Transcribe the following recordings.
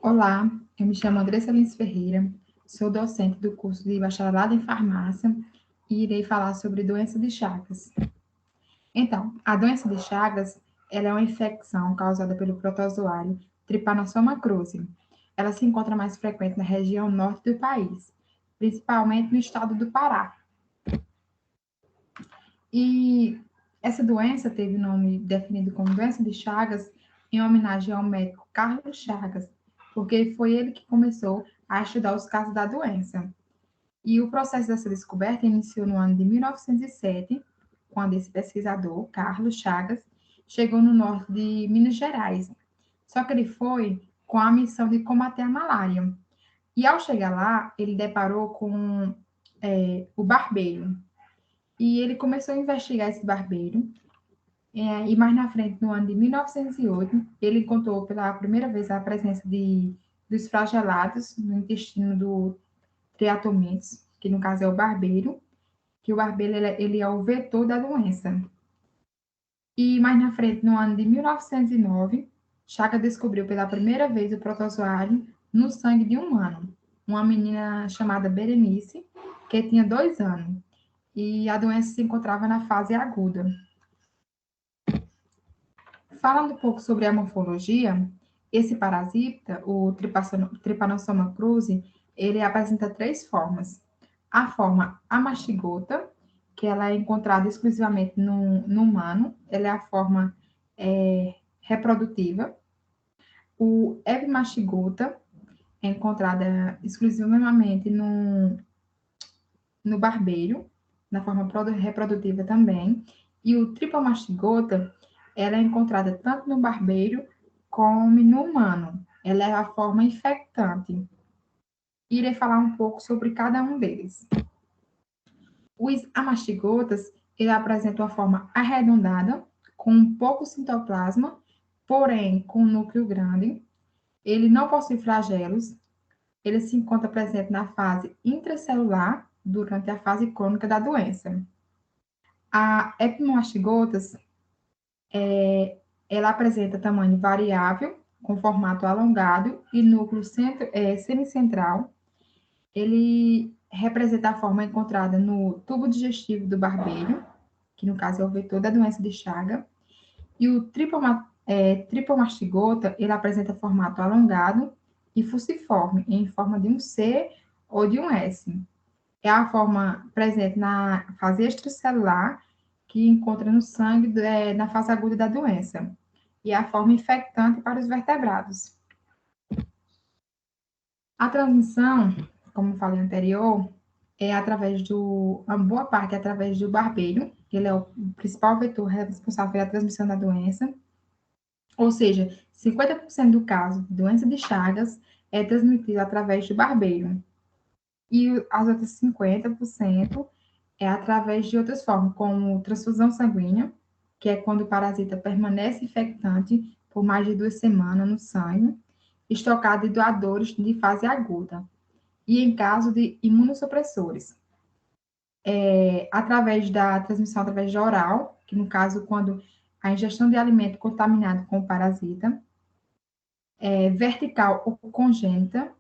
Olá, eu me chamo Andressa Lins Ferreira, sou docente do curso de bacharelado em farmácia e irei falar sobre doença de Chagas. Então, a doença de Chagas, ela é uma infecção causada pelo protozoário Trypanosoma cruzi. Ela se encontra mais frequente na região norte do país, principalmente no estado do Pará. E essa doença teve o nome definido como doença de Chagas em homenagem ao médico Carlos Chagas, porque foi ele que começou a estudar os casos da doença. E o processo dessa descoberta iniciou no ano de 1907, quando esse pesquisador, Carlos Chagas, chegou no norte de Minas Gerais. Só que ele foi com a missão de combater a malária. E ao chegar lá, ele deparou com o barbeiro. E ele começou a investigar esse barbeiro. E mais na frente, no ano de 1908, ele encontrou pela primeira vez a presença dos flagelados no intestino do Triatometes, que no caso é o barbeiro, que o barbeiro ele é o vetor da doença. E mais na frente, no ano de 1909, Chaga descobriu pela primeira vez o protozoário no sangue de um humano, uma menina chamada Berenice, que tinha 2 anos, e a doença se encontrava na fase aguda. Falando um pouco sobre a morfologia, esse parasita, o Trypanosoma cruzi, ele apresenta três formas. A forma amastigota, que ela é encontrada exclusivamente no humano, ela é a forma reprodutiva. O epimastigota é encontrada exclusivamente no barbeiro, na forma reprodutiva também. E o tripomastigota, ela é encontrada tanto no barbeiro como no humano. Ela é a forma infectante. Irei falar um pouco sobre cada um deles. Os amastigotas, ele apresenta uma forma arredondada, com pouco citoplasma, porém com núcleo grande. Ele não possui flagelos. Ele se encontra presente na fase intracelular, durante a fase crônica da doença. A epimastigotas, ela apresenta tamanho variável, com formato alongado e núcleo semicentral. Ele representa a forma encontrada no tubo digestivo do barbeiro, que no caso é o vetor da doença de Chaga. E o tripomastigota, ele apresenta formato alongado e fusiforme, em forma de um C ou de um S. É a forma presente na fase extracelular, que encontra no sangue na fase aguda da doença. E é a forma infectante para os vertebrados. A transmissão, como falei anterior, é através uma boa parte é através do barbeiro, que ele é o principal vetor responsável pela transmissão da doença. Ou seja, 50% do caso de doença de Chagas é transmitido através do barbeiro. E as outras 50% é através de outras formas, como transfusão sanguínea, que é quando o parasita permanece infectante por mais de 2 semanas no sangue, estocado de doadores de fase aguda, e em caso de imunossupressores, através da transmissão através de oral, que no caso, quando a ingestão de alimento contaminado com o parasita, vertical ou congênita,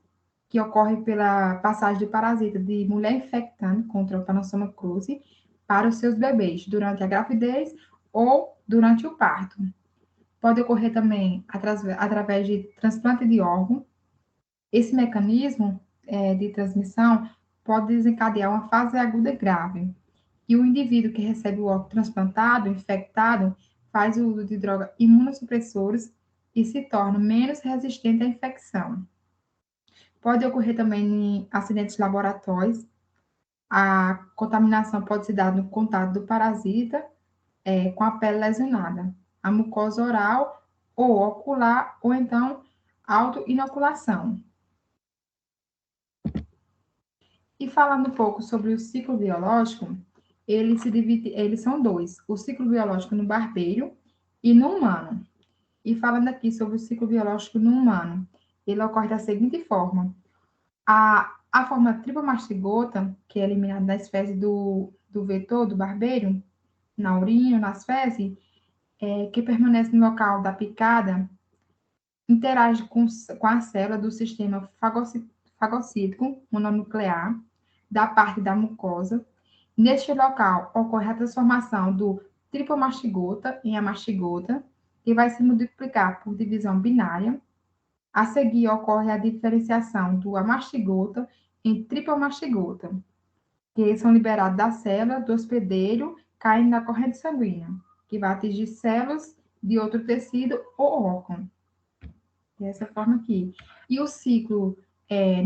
que ocorre pela passagem de parasita de mulher infectante contra o Trypanosoma cruzi para os seus bebês durante a gravidez ou durante o parto. Pode ocorrer também através de transplante de órgão. Esse mecanismo de transmissão pode desencadear uma fase aguda grave. E o indivíduo que recebe o órgão transplantado, infectado, faz o uso de drogas imunossupressores e se torna menos resistente à infecção. Pode ocorrer também em acidentes laboratórios. A contaminação pode se dar no contato do parasita com a pele lesionada, a mucosa oral ou ocular, ou então autoinoculação. E falando um pouco sobre o ciclo biológico, ele se divide, eles são dois: o ciclo biológico no barbeiro e no humano. E falando aqui sobre o ciclo biológico no humano, ele ocorre da seguinte forma: a forma tripomastigota, que é eliminada da espécie do vetor, do barbeiro, na urina, nas fezes, que permanece no local da picada, interage com a célula do sistema fagocítico mononuclear da parte da mucosa. Neste local, ocorre a transformação do tripomastigota em amastigota, que vai se multiplicar por divisão binária. A seguir, ocorre a diferenciação do amastigota em tripomastigota, que são liberados da célula do hospedeiro, caindo na corrente sanguínea, que vai atingir células de outro tecido ou órgão. Dessa forma aqui. E o ciclo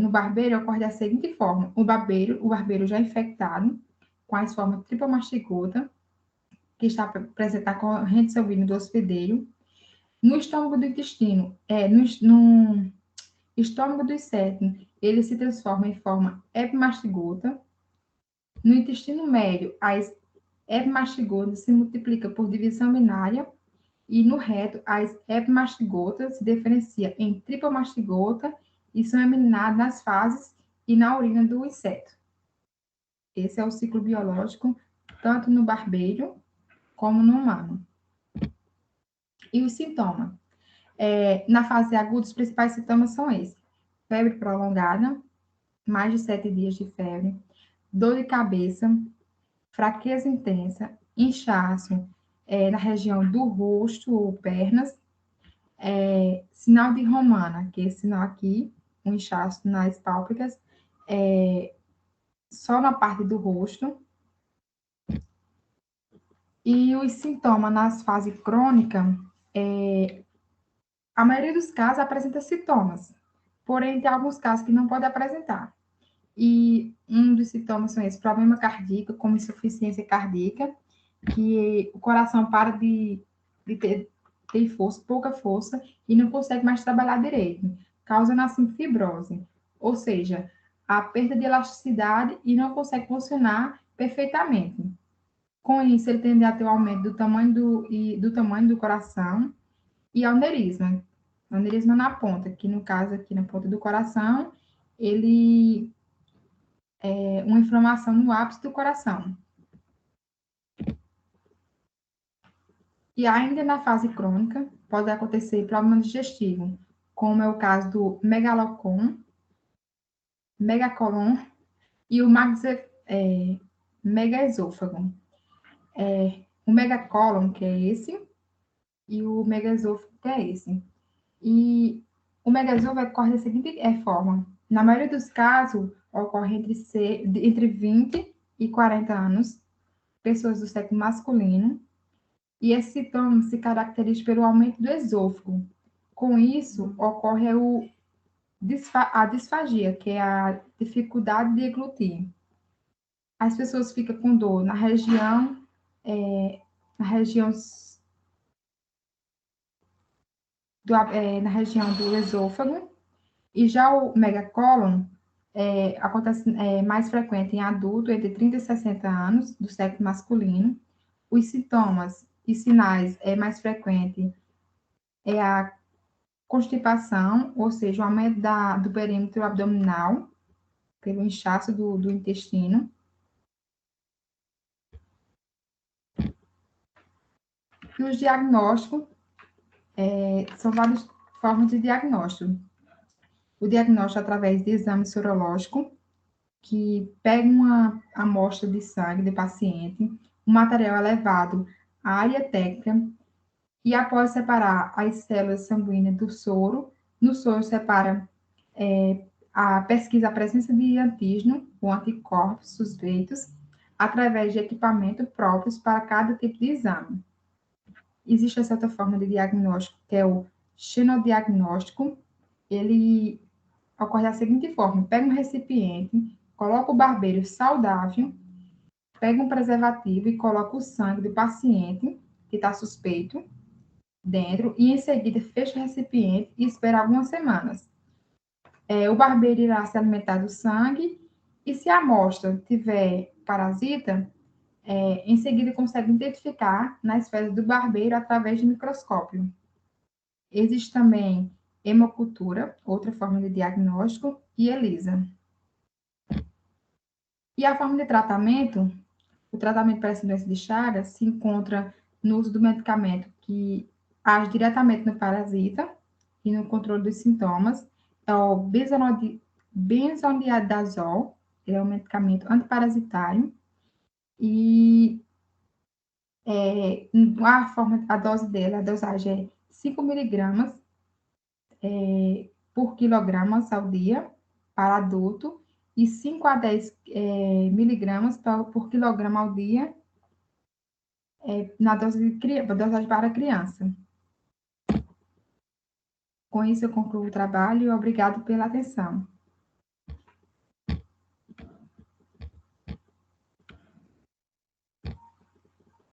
no barbeiro ocorre da seguinte forma: o barbeiro já infectado, com as formas tripomastigota, que está presente na corrente sanguínea do hospedeiro. No estômago do intestino, no estômago do inseto, ele se transforma em forma epimastigota. No intestino médio, as epimastigotas se multiplicam por divisão binária. E no reto, as epimastigotas se diferenciam em tripomastigota e são eliminadas nas fases e na urina do inseto. Esse é o ciclo biológico, tanto no barbeiro como no humano. E os sintomas? Na fase aguda, os principais sintomas são esses: febre prolongada, mais de 7 dias de febre, dor de cabeça, fraqueza intensa, inchaço na região do rosto ou pernas, sinal de Romana, que é esse sinal aqui, um inchaço nas pálpebras, só na parte do rosto. E os sintomas nas fases crônicas, a maioria dos casos apresenta sintomas, porém tem alguns casos que não pode apresentar. E um dos sintomas são esses: problema cardíaco, como insuficiência cardíaca, que o coração para de ter força, pouca força, e não consegue mais trabalhar direito, causando assim fibrose, ou seja, a perda de elasticidade e não consegue funcionar perfeitamente. Com isso, ele tende a ter um aumento do tamanho do coração e aneurisma. Aneurisma na ponta, que no caso aqui na ponta do coração, ele uma inflamação no ápice do coração. E ainda na fase crônica, pode acontecer problema digestivo, como é o caso do megacolon e o megaesôfago. O megacolon, que é esse, e o megaesôfago, que é esse. E o megaesôfago ocorre da seguinte forma: na maioria dos casos, ocorre entre 20 e 40 anos, pessoas do sexo masculino, e esse sintoma se caracteriza pelo aumento do esôfago. Com isso, ocorre a disfagia, que é a dificuldade de deglutir. As pessoas ficam com dor na região do esôfago, e já o megacolon acontece mais frequente em adulto entre 30 e 60 anos, do sexo masculino. Os sintomas e sinais mais frequentes é a constipação, ou seja, o aumento do perímetro abdominal, pelo inchaço do intestino. E os diagnósticos, são várias formas de diagnóstico. O diagnóstico através de exame sorológico, que pega uma amostra de sangue do paciente, o material é levado à área técnica, e após separar as células sanguíneas do soro, no soro separa a pesquisa a presença de antígeno ou anticorpos suspeitos através de equipamentos próprios para cada tipo de exame. Existe essa outra forma de diagnóstico, que é o xenodiagnóstico. Ele ocorre da seguinte forma: pega um recipiente, coloca o barbeiro saudável, pega um preservativo e coloca o sangue do paciente que está suspeito dentro, e em seguida fecha o recipiente e espera algumas semanas. O barbeiro irá se alimentar do sangue, e se a amostra tiver parasita, em seguida consegue identificar nas fezes do barbeiro através de microscópio. Existe também hemocultura, outra forma de diagnóstico, e ELISA. E a forma de tratamento, o tratamento para essa doença de Chagas se encontra no uso do medicamento que age diretamente no parasita, e no controle dos sintomas é o benzodiazol, ele é um medicamento antiparasitário, e a dose dele, a dosagem é 5 miligramas por quilograma ao dia para adulto e 5 a 10 miligramas por quilograma ao dia na dosagem para criança. Com isso, eu concluo o trabalho e obrigado pela atenção.